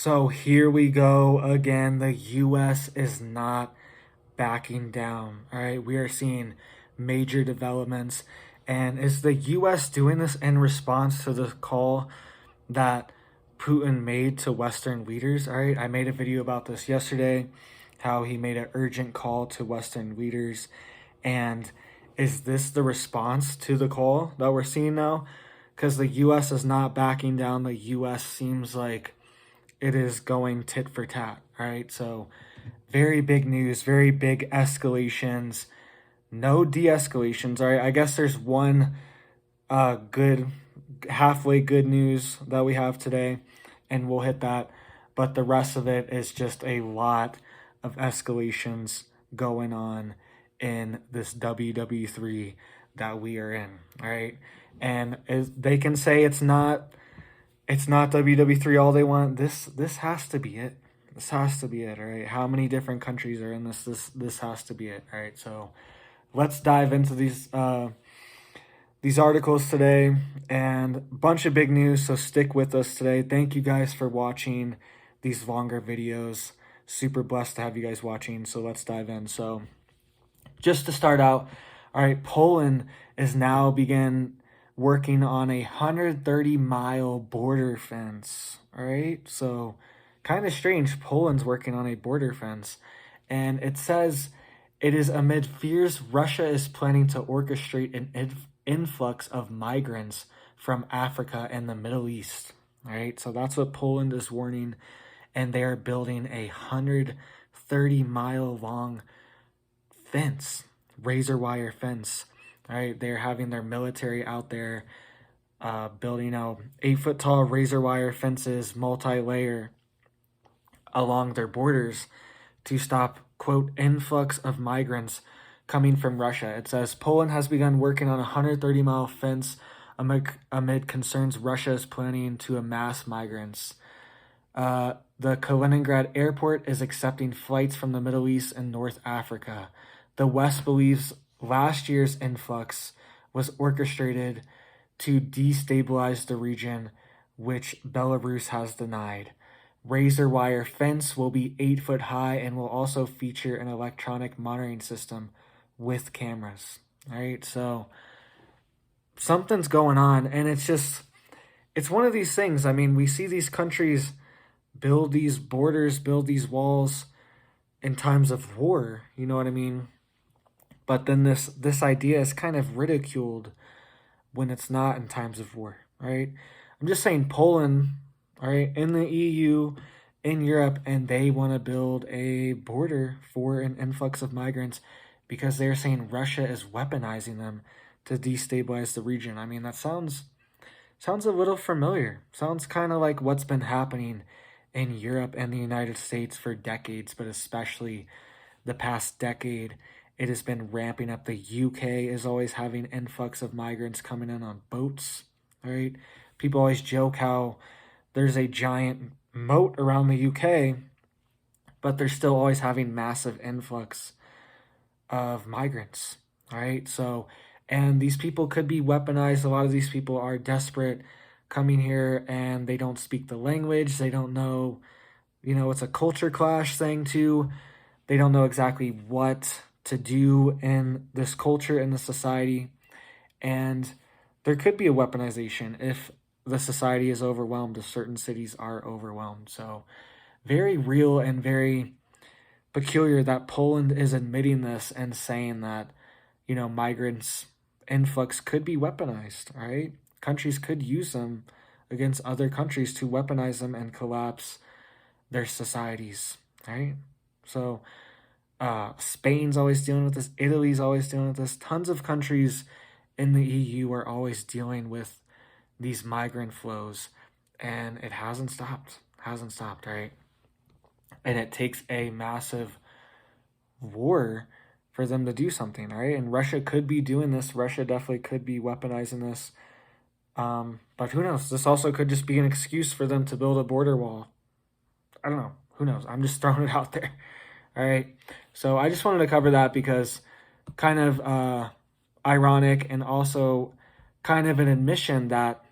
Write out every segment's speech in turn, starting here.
So here we go again. The US is not backing down. All right, we are seeing major developments. And is the US doing this in response to the call that Putin made to Western leaders? All right, I made a video about this yesterday, how he made an urgent call to Western leaders. And is this the response to the call that we're seeing now? Because the US is not backing down. The US seems like it is going tit for tat, right? So very big news, very big escalations, no de-escalations. All right, I guess there's one good, halfway good news that we have today, and we'll hit that. But the rest of it is just a lot of escalations going on in this WW3 that we are in, all right? And they can say it's not WW3 all they want. This has to be it. This has to be it, all right? How many different countries are in this? This has to be it, all right? So let's dive into these articles today, and a bunch of big news, so stick with us today. Thank you guys for watching these longer videos. Super blessed to have you guys watching, so let's dive in. So just to start out, all right, Poland is now began working on a 130-mile border fence, all right? So kind of strange, Poland's working on a border fence, and it says it is amid fears Russia is planning to orchestrate an influx of migrants from Africa and the Middle East, all right? So that's what Poland is warning, and they are building a 130-mile long fence, razor wire fence. All right, they're having their military out there building out 8-foot tall razor wire fences, multi-layer, along their borders to stop, quote, influx of migrants coming from Russia. It says Poland has begun working on a 130-mile fence amid concerns Russia is planning to amass migrants. The Kaliningrad airport is accepting flights from the Middle East and North Africa. The West believes last year's influx was orchestrated to destabilize the region, which Belarus has denied. Razor wire fence will be 8 foot high and will also feature an electronic monitoring system with cameras. All right, so something's going on, and it's one of these things. I mean, we see these countries build these borders, build these walls in times of war, you know what I mean? But then this idea is kind of ridiculed when it's not in times of war, right? I'm just saying Poland, all right, in the EU, in Europe, and they want to build a border for an influx of migrants because they're saying Russia is weaponizing them to destabilize the region. I mean, that sounds a little familiar. Sounds kind of like what's been happening in Europe and the United States for decades, but especially the past decade. It has been ramping up. The UK is always having influx of migrants coming in on boats, all right? People always joke how there's a giant moat around the UK, but they're still always having massive influx of migrants, all right? So, and these people could be weaponized. A lot of these people are desperate coming here, and they don't speak the language. They don't know, it's a culture clash thing too. They don't know exactly what to do in this culture, in the society, and there could be a weaponization if the society is overwhelmed, if certain cities are overwhelmed. So very real and very peculiar that Poland is admitting this and saying that, migrants influx could be weaponized, all right? Countries could use them against other countries to weaponize them and collapse their societies, right? So Spain's always dealing with this. Italy's always dealing with this. Tons of countries in the EU are always dealing with these migrant flows, and it hasn't stopped, right? And it takes a massive war for them to do something, right? And Russia could be doing this. Russia definitely could be weaponizing this. But who knows? This also could just be an excuse for them to build a border wall. I don't know. Who knows? I'm just throwing it out there. All right, so I just wanted to cover that because kind of ironic and also kind of an admission that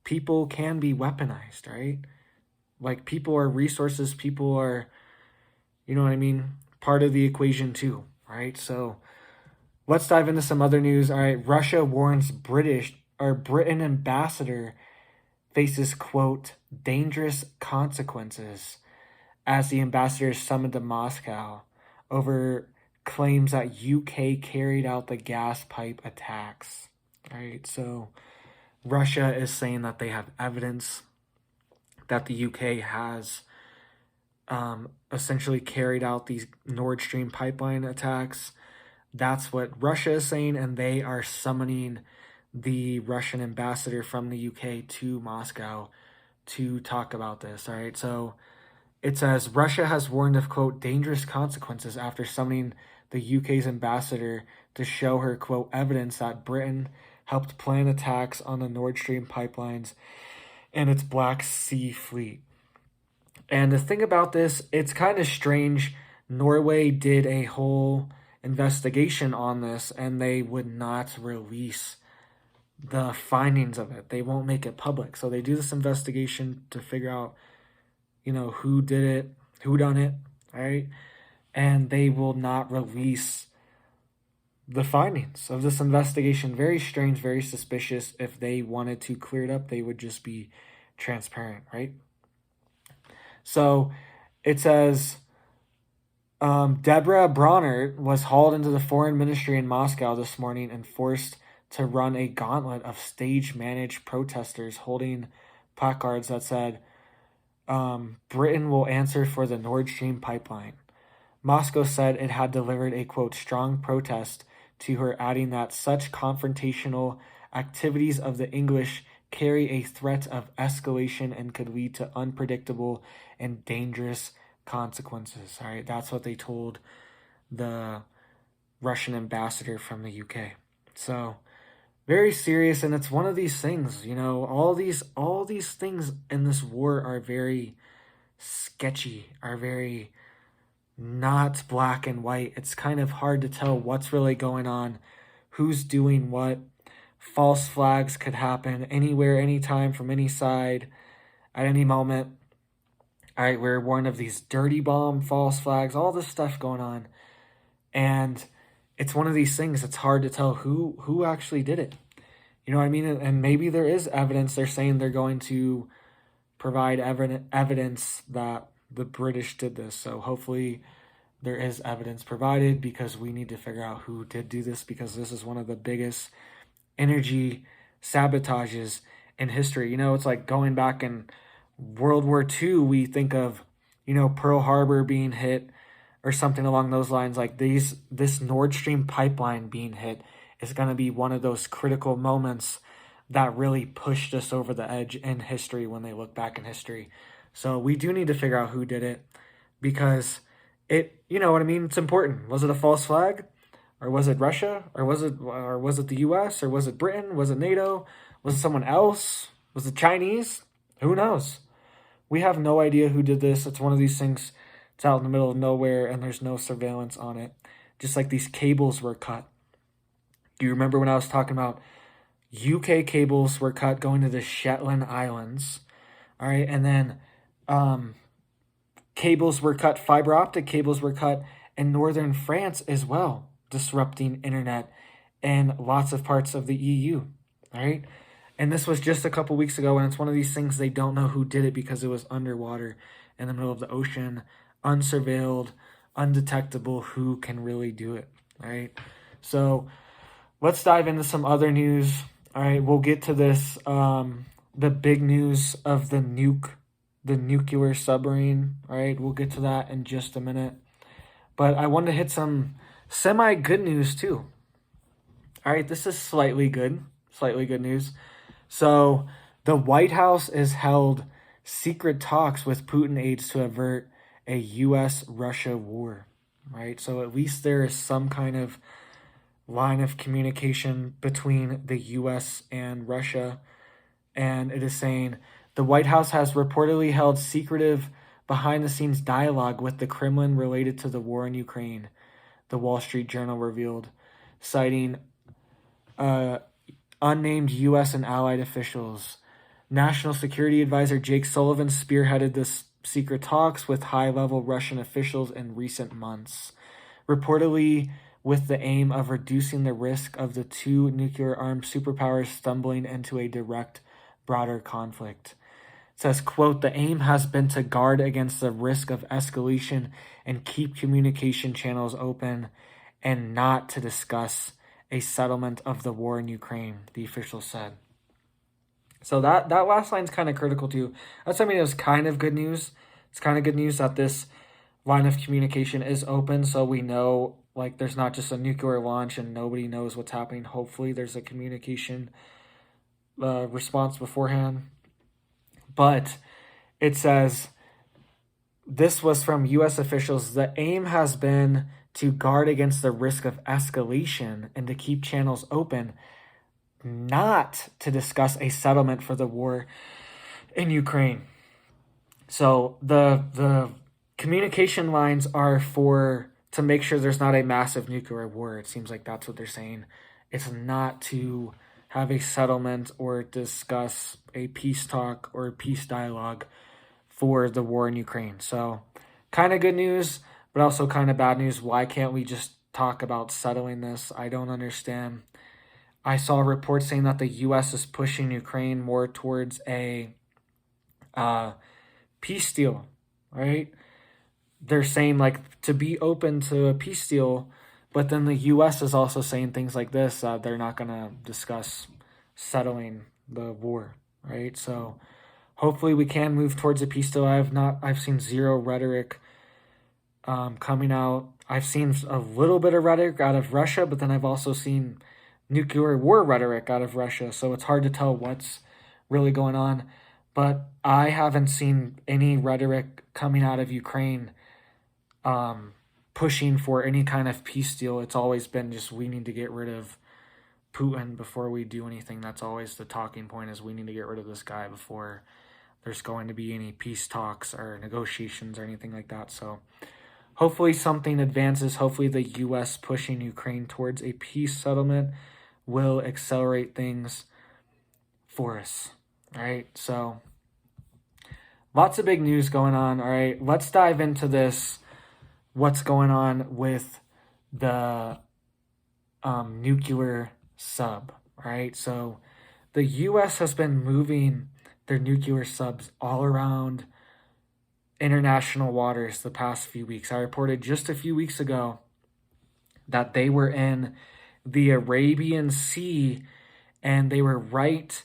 people can be weaponized, right? Like, people are resources, people are, you know what I mean, part of the equation too, right? So let's dive into some other news. All right, Russia warns Britain ambassador faces, quote, dangerous consequences as the ambassador is summoned to Moscow over claims that UK carried out the gas pipe attacks. All right, so Russia is saying that they have evidence that the UK has essentially carried out these Nord Stream pipeline attacks. That's what Russia is saying, and they are summoning the Russian ambassador from the UK to Moscow to talk about this. All right, so it says Russia has warned of, quote, dangerous consequences after summoning the UK's ambassador to show her, quote, evidence that Britain helped plan attacks on the Nord Stream pipelines and its Black Sea fleet. And the thing about this, it's kind of strange. Norway did a whole investigation on this, and they would not release the findings of it. They won't make it public. So they do this investigation to figure out, you know, who did it, who done it, right? And they will not release the findings of this investigation. Very strange, very suspicious. If they wanted to clear it up, they would just be transparent, right? So it says Deborah Bronner was hauled into the foreign ministry in Moscow this morning and forced to run a gauntlet of stage-managed protesters holding placards that said, Britain will answer for the Nord Stream pipeline. Moscow said it had delivered a, quote, strong protest to her, adding that such confrontational activities of the English carry a threat of escalation and could lead to unpredictable and dangerous consequences. All right, that's what they told the Russian ambassador from the UK. So very serious, and it's one of these things, you know, all these things in this war are very sketchy, are very not black and white. It's kind of hard to tell what's really going on, who's doing what. False flags could happen anywhere, anytime, from any side, at any moment. All right, we're warned of these dirty bomb, false flags, all this stuff going on. And it's one of these things, it's hard to tell who actually did it. You know what I mean? And maybe there is evidence. They're saying they're going to provide evidence that the British did this. So hopefully there is evidence provided, because we need to figure out who did do this, because this is one of the biggest energy sabotages in history. You know, it's like going back in World War II, we think of, you know, Pearl Harbor being hit or something along those lines. Like this Nord Stream pipeline being hit is going to be one of those critical moments that really pushed us over the edge in history when they look back in history. So we do need to figure out who did it, because it, you know what I mean, it's important. Was it a false flag? Or was it Russia? Or was it the US? Or was it Britain? Was it NATO? Was it someone else? Was it Chinese? Who knows? We have no idea who did this. It's one of these things, it's out in the middle of nowhere and there's no surveillance on it. Just like these cables were cut. Do you remember when I was talking about UK cables were cut going to the Shetland Islands? All right, and then cables were cut, fiber optic cables were cut in northern France as well, disrupting internet in lots of parts of the EU, all right? And this was just a couple weeks ago, and it's one of these things they don't know who did it because it was underwater in the middle of the ocean, unsurveilled, undetectable. Who can really do it, all right? So let's dive into some other news, all right? We'll get to this, the big news of the nuclear submarine, all right? We'll get to that in just a minute. But I wanted to hit some semi-good news too. All right, this is slightly good news. So the White House has held secret talks with Putin aides to avert a U.S.-Russia war, right? So at least there is some kind of line of communication between the U.S. and Russia. And it is saying the White House has reportedly held secretive behind-the-scenes dialogue with the Kremlin related to the war in Ukraine, the Wall Street Journal revealed, citing unnamed U.S. and allied officials. National Security Advisor Jake Sullivan spearheaded this secret talks with high-level Russian officials in recent months, reportedly with the aim of reducing the risk of the two nuclear-armed superpowers stumbling into a direct, broader conflict. It says, quote, the aim has been to guard against the risk of escalation and keep communication channels open and not to discuss a settlement of the war in Ukraine, the official said. So that last line's kind of critical too. That's, I mean, it was kind of good news. It's kind of good news that this line of communication is open, so we know, like, there's not just a nuclear launch and nobody knows what's happening. Hopefully there's a communication response beforehand. But it says, this was from U.S. officials, the aim has been to guard against the risk of escalation and to keep channels open, not to discuss a settlement for the war in Ukraine. So the communication lines are to make sure there's not a massive nuclear war. It seems like that's what they're saying. It's not to have a settlement or discuss a peace talk or a peace dialogue for the war in Ukraine. So kind of good news, but also kind of bad news. Why can't we just talk about settling this? I don't understand. I saw reports saying that the U.S. is pushing Ukraine more towards a peace deal, right? They're saying, like, to be open to a peace deal, but then the U.S. is also saying things like this, they're not going to discuss settling the war, right? So hopefully we can move towards a peace deal. I've seen zero rhetoric coming out. I've seen a little bit of rhetoric out of Russia, but then I've also seen nuclear war rhetoric out of Russia, so it's hard to tell what's really going on. But I haven't seen any rhetoric coming out of Ukraine pushing for any kind of peace deal. It's always been just, we need to get rid of Putin before we do anything. That's always the talking point, is we need to get rid of this guy before there's going to be any peace talks or negotiations or anything like that. So hopefully something advances. Hopefully the U.S. pushing Ukraine towards a peace settlement will accelerate things for us. All right, so lots of big news going on. All right, let's dive into this. What's going on with the nuclear sub? All right, so the U.S. has been moving their nuclear subs all around international waters the past few weeks. I reported just a few weeks ago that they were in the Arabian Sea, and they were right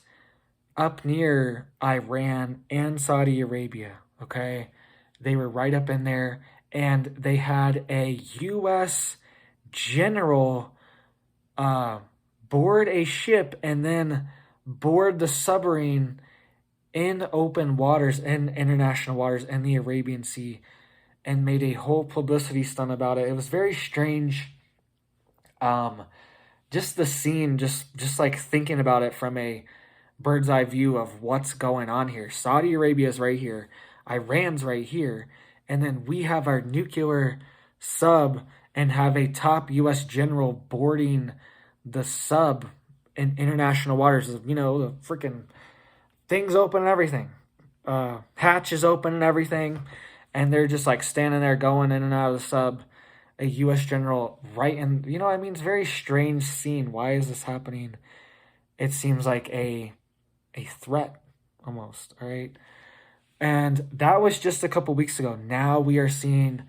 up near Iran and Saudi Arabia, okay? They were right up in there, and they had a U.S. general board a ship and then board the submarine in open waters, in international waters, in the Arabian Sea, and made a whole publicity stunt about it. It was very strange. Just the scene, just like thinking about it from a bird's eye view of what's going on here. Saudi Arabia is right here. Iran's right here. And then we have our nuclear sub and have a top U.S. general boarding the sub in international waters. You know, the freaking things open and everything. Hatch is open and everything. And they're just like standing there going in and out of the sub. A U.S. general right in, you know, I mean, it's a very strange scene. Why is this happening? It seems like a threat almost, all right? And that was just a couple weeks ago. Now we are seeing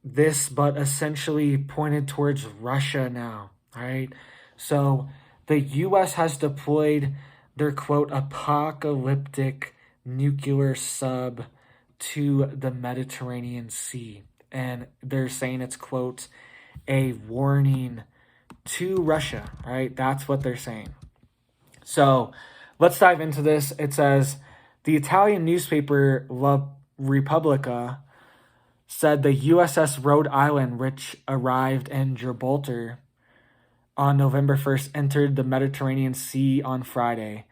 this, but essentially pointed towards Russia now, all right? So the U.S. has deployed their, quote, apocalyptic nuclear sub to the Mediterranean Sea. And they're saying it's, quote, a warning to Russia, right? That's what they're saying. So let's dive into this. It says, the Italian newspaper La Repubblica said the USS Rhode Island, which arrived in Gibraltar on November 1st, entered the Mediterranean Sea on Friday.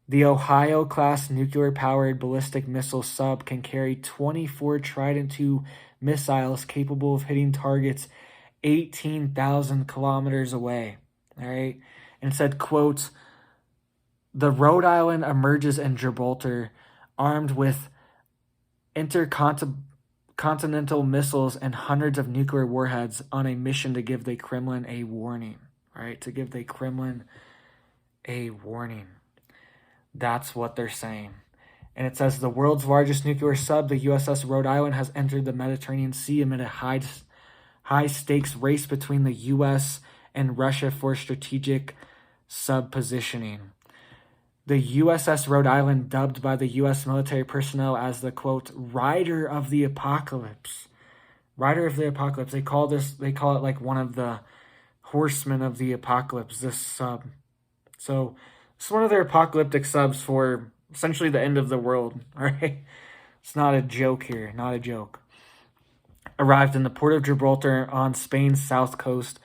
The Ohio-class nuclear-powered ballistic missile sub can carry 24 Trident II missiles capable of hitting targets 18,000 kilometers away. All right. And it said, quote, The Rhode Island emerges in Gibraltar armed with intercontinental missiles and hundreds of nuclear warheads on a mission to give the Kremlin a warning, right? To give the Kremlin a warning. That's what they're saying. And it says the world's largest nuclear sub, the USS Rhode Island, has entered the Mediterranean Sea amid a high-stakes race between the U.S. and Russia for strategic sub-positioning. The USS Rhode Island, dubbed by the U.S. military personnel as the, quote, Rider of the Apocalypse. Rider of the Apocalypse. They call it like one of the horsemen of the apocalypse, this sub. So it's one of their apocalyptic subs for essentially the end of the world, all right? It's not a joke here, not a joke. Arrived in the port of Gibraltar on Spain's south coast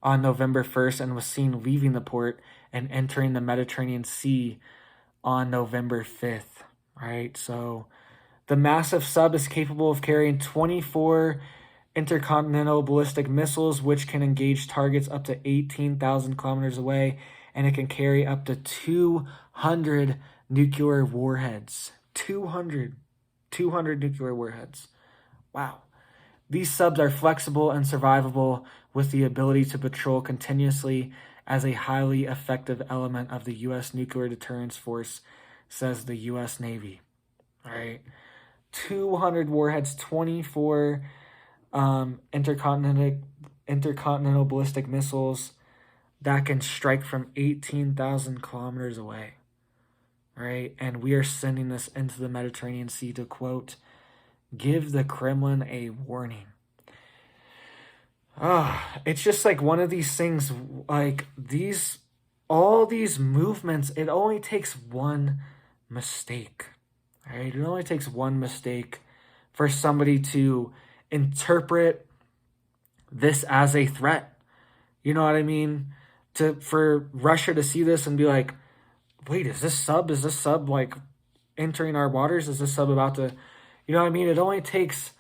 on November 1st and was seen leaving the port and entering the Mediterranean Sea on November 5th, right? So the massive sub is capable of carrying 24 intercontinental ballistic missiles, which can engage targets up to 18,000 kilometers away, and it can carry up to 200 nuclear warheads. 200 nuclear warheads. Wow. These subs are flexible and survivable with the ability to patrol continuously as a highly effective element of the U.S. nuclear deterrence force, says the U.S. Navy. All right. 200 warheads, 24 intercontinental ballistic missiles that can strike from 18,000 kilometers away. Right? And we are sending this into the Mediterranean Sea to, quote, give the Kremlin a warning. It's just like one of these things, like all these movements, it only takes one mistake, right? It only takes one mistake for somebody to interpret this as a threat. You know what I mean? For Russia to see this and be like, wait, is this sub like entering our waters? Is this sub about to, you know what I mean? It only takes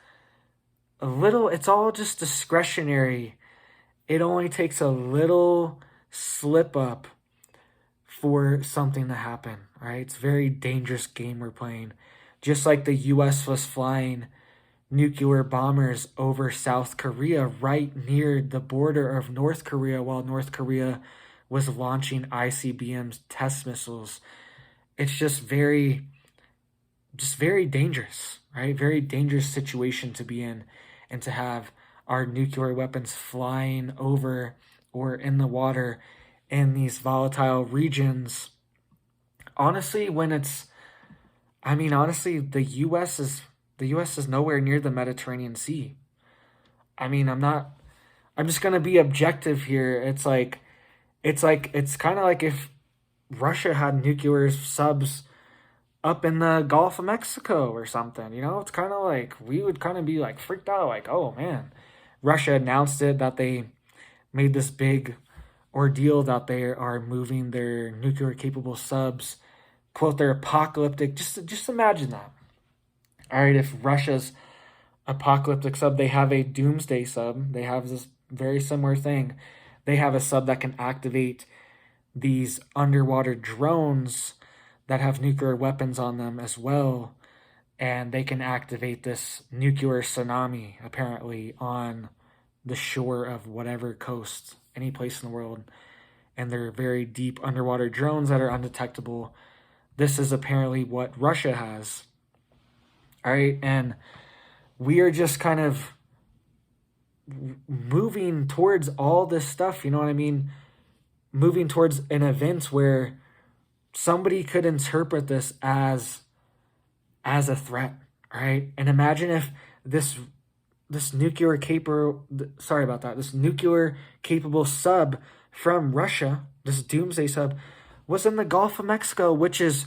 a little, it's all just discretionary. It only takes a little slip up for something to happen, right? It's a very dangerous game we're playing. Just like the U.S. was flying nuclear bombers over South Korea right near the border of North Korea while North Korea was launching ICBMs test missiles. It's just very dangerous, right? Very dangerous situation to be in, and to have our nuclear weapons flying over or in the water in these volatile regions. Honestly, the U.S. is nowhere near the Mediterranean Sea. I'm just going to be objective here. It's kind of like if Russia had nuclear subs up in the Gulf of Mexico or something, you know? It's kind of like, we would kind of be like freaked out, like, oh man. Russia announced it, that they made this big ordeal that they are moving their nuclear capable subs, quote, they're apocalyptic. Just imagine that. All right, if Russia's apocalyptic sub, they have a doomsday sub, they have this very similar thing. They have a sub that can activate these underwater drones that have nuclear weapons on them as well, and they can activate this nuclear tsunami, apparently, on the shore of whatever coast, any place in the world, and they're very deep underwater drones that are undetectable. This is apparently what Russia has, all right, and we are just kind of moving towards all this stuff, you know what I mean? Moving towards an event where somebody could interpret this as a threat, right? And imagine if this nuclear capable sub from Russia, this doomsday sub, was in the Gulf of Mexico, which is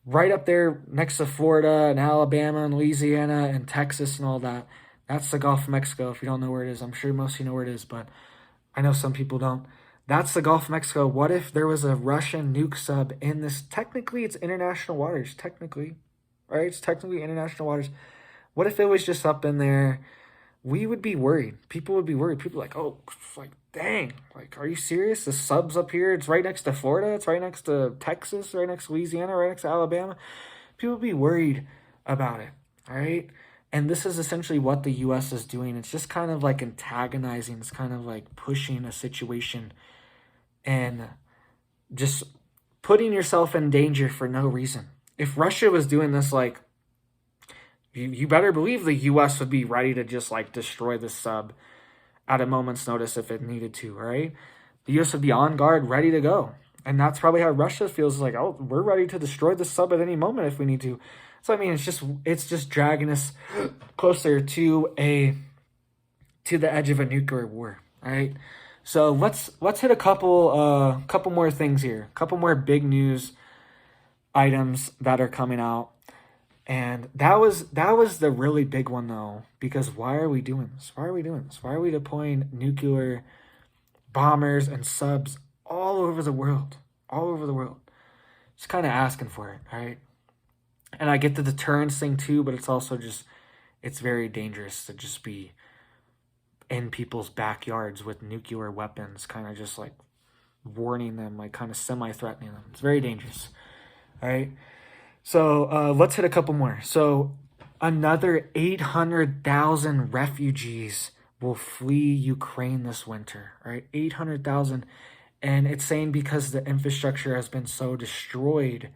right up there next to Florida and Alabama and Louisiana and Texas and all that. That's the Gulf of Mexico. If you don't know where it is, I'm sure most of you know where it is, but I know some people don't. That's the Gulf of Mexico. What if there was a Russian nuke sub in this? Technically, it's international waters. Technically, right? It's technically international waters. What if it was just up in there? We would be worried. People would be worried. People are like, oh, like dang, like, are you serious? The sub's up here. It's right next to Florida. It's right next to Texas, right next to Louisiana, right next to Alabama. People be worried about it, all right? And this is essentially what the U.S. is doing. It's just kind of like antagonizing. It's kind of like pushing a situation and just putting yourself in danger for no reason. If Russia was doing this, like, you better believe the U.S. would be ready to just like destroy the sub at a moment's notice if it needed to, right? The U.S. would be on guard, ready to go. And that's probably how Russia feels, like, oh, we're ready to destroy the sub at any moment if we need to. So I mean, it's just dragging us closer to the edge of a nuclear war, right? So let's hit a couple more things here, a couple more big news items that are coming out. And that was the really big one, though, because why are we doing this? Why are we doing this? Why are we deploying nuclear bombers and subs all over the world? All over the world. Just kind of asking for it, right? And I get the deterrence thing too, but it's also just, it's very dangerous to just be in people's backyards with nuclear weapons, kind of just like warning them, like kind of semi-threatening them. It's very dangerous, all right? So let's hit a couple more. So another 800,000 refugees will flee Ukraine this winter, right? 800,000. And it's saying because the infrastructure has been so destroyed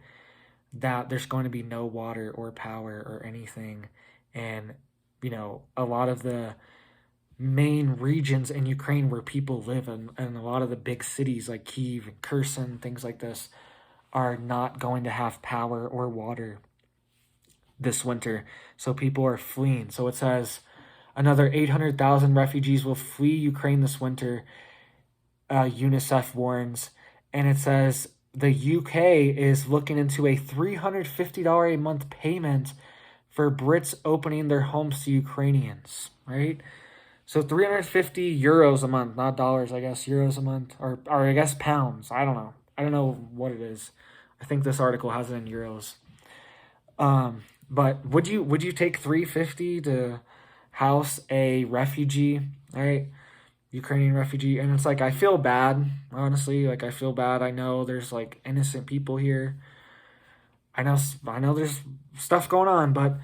that there's going to be no water or power or anything. And, you know, a lot of the main regions in Ukraine where people live and a lot of the big cities like Kyiv and Kherson, things like this, are not going to have power or water this winter. So people are fleeing. So it says another 800,000 refugees will flee Ukraine this winter, UNICEF warns. And it says the UK is looking into a $350 a month payment for Brits opening their homes to Ukrainians, right? So 350 euros a month, not dollars, I guess, euros a month, or I guess pounds. I don't know. I don't know what it is. I think this article has it in euros. But would you take 350 to house a refugee, right? Ukrainian refugee? And it's like, I feel bad, honestly. Like, I feel bad. I know there's like innocent people here. I know there's stuff going on, but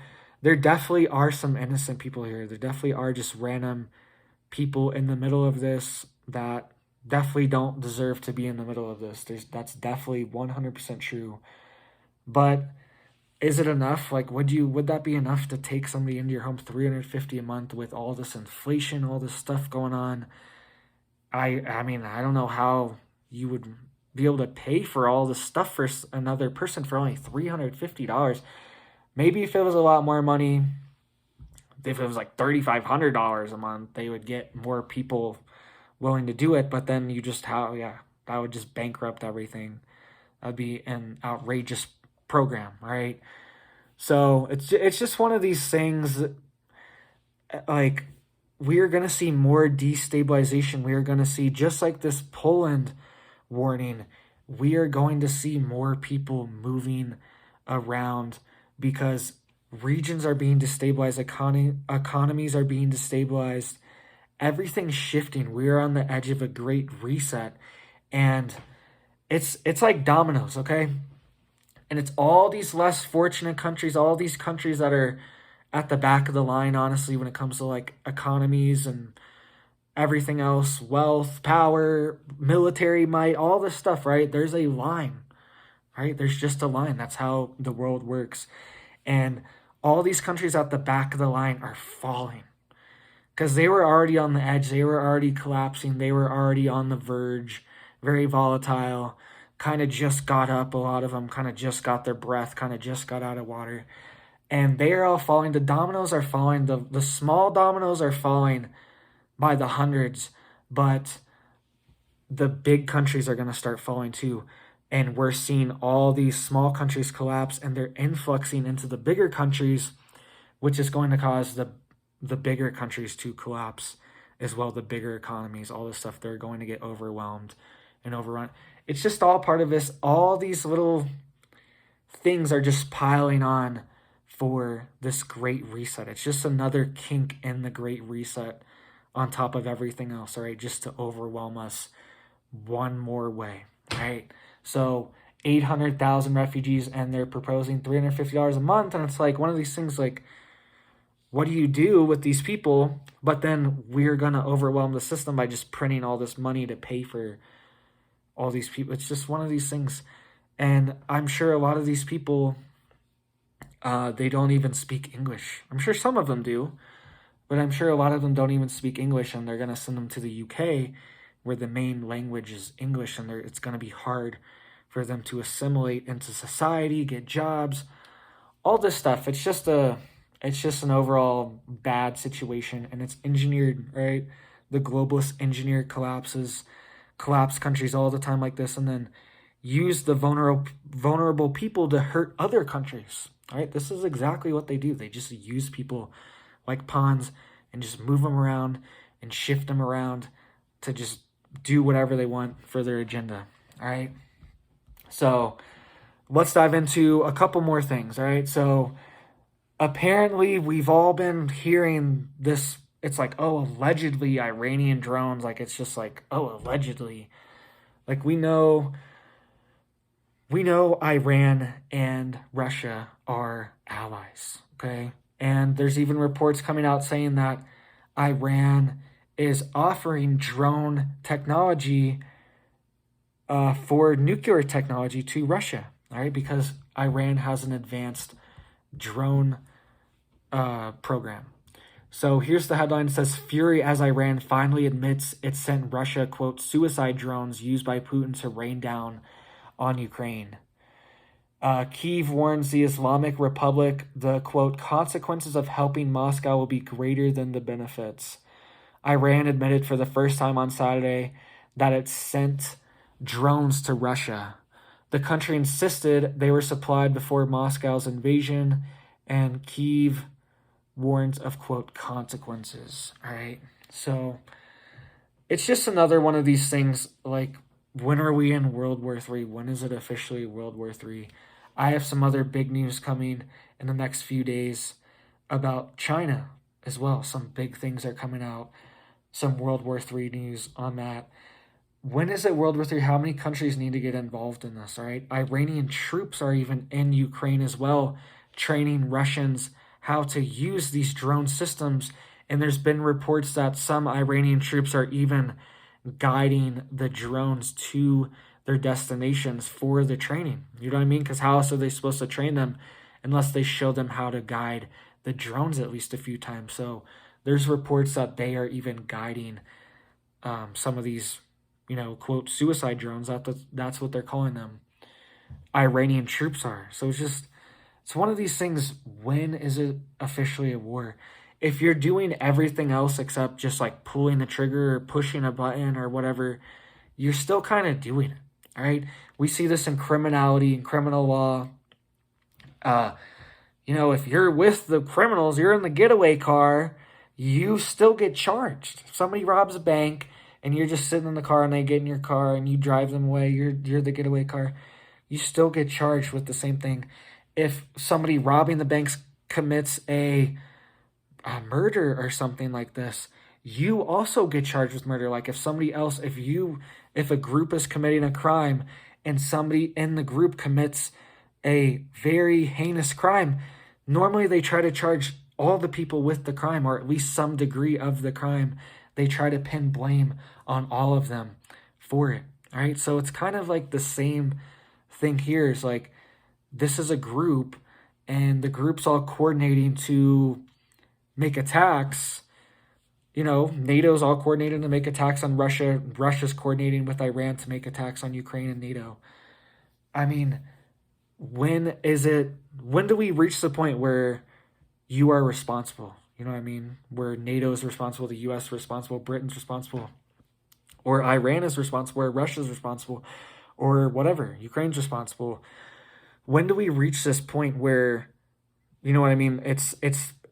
there definitely are some innocent people here. There definitely are just random people in the middle of this that definitely don't deserve to be in the middle of this. That's definitely 100% true. But is it enough? Like, would that be enough to take somebody into your home, 350 a month with all this inflation, all this stuff going on? I mean, I don't know how you would be able to pay for all this stuff for another person for only $350. Maybe if it was a lot more money, if it was like $3,500 a month, they would get more people willing to do it. But then you just that would just bankrupt everything. That'd be an outrageous program, right? So it's just one of these things that, like, we are going to see more destabilization. We are going to see, just like this Poland warning, we are going to see more people moving around because regions are being destabilized, economies are being destabilized, everything's shifting. We are on the edge of a great reset, and it's like dominoes, okay? And it's all these less fortunate countries, all these countries that are at the back of the line, honestly, when it comes to like economies and everything else, wealth, power, military might, all this stuff, right? There's a line, right? There's just a line. That's how the world works. And all these countries at the back of the line are falling because they were already on the edge. They were already collapsing. They were already on the verge, very volatile, kind of just got up. A lot of them kind of just got their breath, kind of just got out of water. And they are all falling. The dominoes are falling. The small dominoes are falling by the hundreds, but the big countries are going to start falling too. And we're seeing all these small countries collapse, and they're influxing into the bigger countries, which is going to cause the bigger countries to collapse as well. The bigger economies, all this stuff, they're going to get overwhelmed and overrun. It's just all part of this. All these little things are just piling on for this great reset. It's just another kink in the great reset on top of everything else, all right, just to overwhelm us one more way, right? So 800,000 refugees, and they're proposing $350 a month, and it's like one of these things like, what do you do with these people? But then we're going to overwhelm the system by just printing all this money to pay for all these people. It's just one of these things. And I'm sure a lot of these people, they don't even speak English. I'm sure some of them do, but I'm sure a lot of them don't even speak English, and they're going to send them to the UK where the main language is English, and it's going to be hard for them to assimilate into society, get jobs, all this stuff. It's just an overall bad situation, and it's engineered, right? The globalist engineer collapse countries all the time like this, and then use the vulnerable people to hurt other countries, right? This is exactly what they do. They just use people like pawns and just move them around and shift them around to just do whatever they want for their agenda, all right? So let's dive into a couple more things, all right? So apparently we've all been hearing this. It's like, oh, allegedly Iranian drones. Like, it's just like, oh, allegedly. Like, we know Iran and Russia are allies, okay? And there's even reports coming out saying that Iran is offering drone technology for nuclear technology to Russia, all right? Because Iran has an advanced drone program. So here's the headline. It says, "Fury as Iran finally admits it sent Russia, quote, suicide drones used by Putin to rain down on Ukraine." Kyiv warns the Islamic Republic the, quote, consequences of helping Moscow will be greater than the benefits. Iran admitted for the first time on Saturday that it sent drones to Russia. The country insisted they were supplied before Moscow's invasion, and Kyiv warns of, quote, consequences. All right. So it's just another one of these things. Like, when are we in World War III? When is it officially World War III? I have some other big news coming in the next few days about China as well. Some big things are coming out. Some World War III news on that. When is it World War III? How many countries need to get involved in this? All right. Iranian troops are even in Ukraine as well, training Russians how to use these drone systems. And there's been reports that some Iranian troops are even guiding the drones to their destinations for the training. You know what I mean? Because how else are they supposed to train them unless they show them how to guide the drones at least a few times? So there's reports that they are even guiding some of these, quote, suicide drones. That's what they're calling them. Iranian troops are. So it's one of these things. When is it officially a war? If you're doing everything else except just like pulling the trigger or pushing a button or whatever, you're still kind of doing it, all right? We see this in criminality and criminal law. If you're with the criminals, you're in the getaway car, you still get charged. If somebody robs a bank and you're just sitting in the car and they get in your car and you drive them away, you're the getaway car, you still get charged with the same thing. If somebody robbing the banks commits a murder or something like this, you also get charged with murder. Like if a group is committing a crime and somebody in the group commits a very heinous crime, normally they try to charge all the people with the crime, or at least some degree of the crime. They try to pin blame on all of them for it. All right. So it's kind of like the same thing here. Is like, this is a group and the group's all coordinating to make attacks. NATO's all coordinating to make attacks on Russia. Russia's coordinating with Iran to make attacks on Ukraine and NATO. I mean, when do we reach the point where you are responsible? You know what I mean? Where NATO is responsible, the US is responsible, Britain's responsible, or Iran is responsible, or Russia's responsible, or whatever, Ukraine's responsible. When do we reach this point where, you know what I mean? It's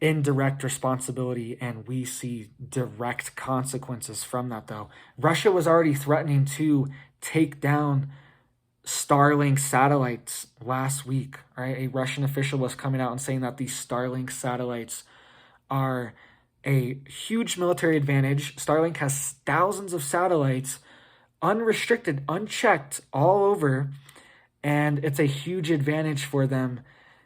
indirect responsibility and we see direct consequences from that, though. Russia was already threatening to take down Starlink satellites last week, right? A Russian official was coming out and saying that these Starlink satellites are a huge military advantage. Starlink has thousands of satellites, unrestricted, unchecked, all over, and it's a huge advantage for them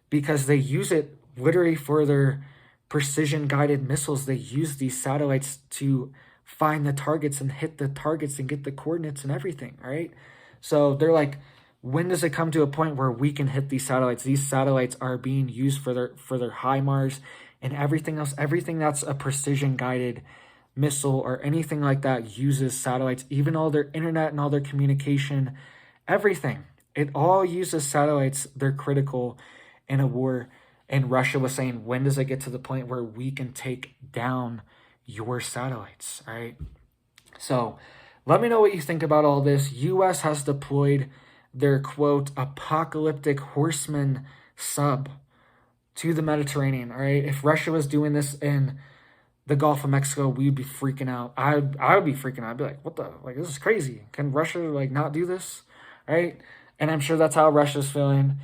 because they use it literally for their precision-guided missiles. They use these satellites to find the targets and hit the targets and get the coordinates and everything, right? So they're like, when does it come to a point where we can hit these satellites? These satellites are being used for their HIMARS and everything else. Everything that's a precision-guided missile or anything like that uses satellites. Even all their internet and all their communication, everything. It all uses satellites. They're critical in a war. And Russia was saying, when does it get to the point where we can take down your satellites, right? So let me know what you think about all this. U.S. has deployed their, quote, apocalyptic horseman sub to the Mediterranean, all right? If Russia was doing this in the Gulf of Mexico, we'd be freaking out. I would be freaking out. I'd be like, what the, like, this is crazy. Can Russia, like, not do this, right? And I'm sure that's how Russia's feeling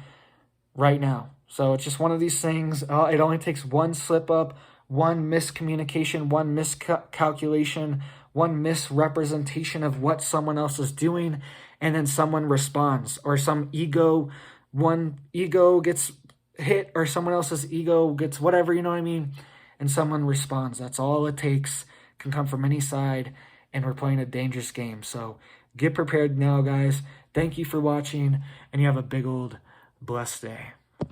right now. So it's just one of these things. It only takes one slip up, one miscommunication, one miscalculation, one misrepresentation of what someone else is doing, and then someone responds, or one ego gets hit, or someone else's ego gets whatever, you know what I mean? And someone responds. That's all it takes. Can come from any side, and we're playing a dangerous game. So get prepared now, guys. Thank you for watching, and you have a big old blessed day.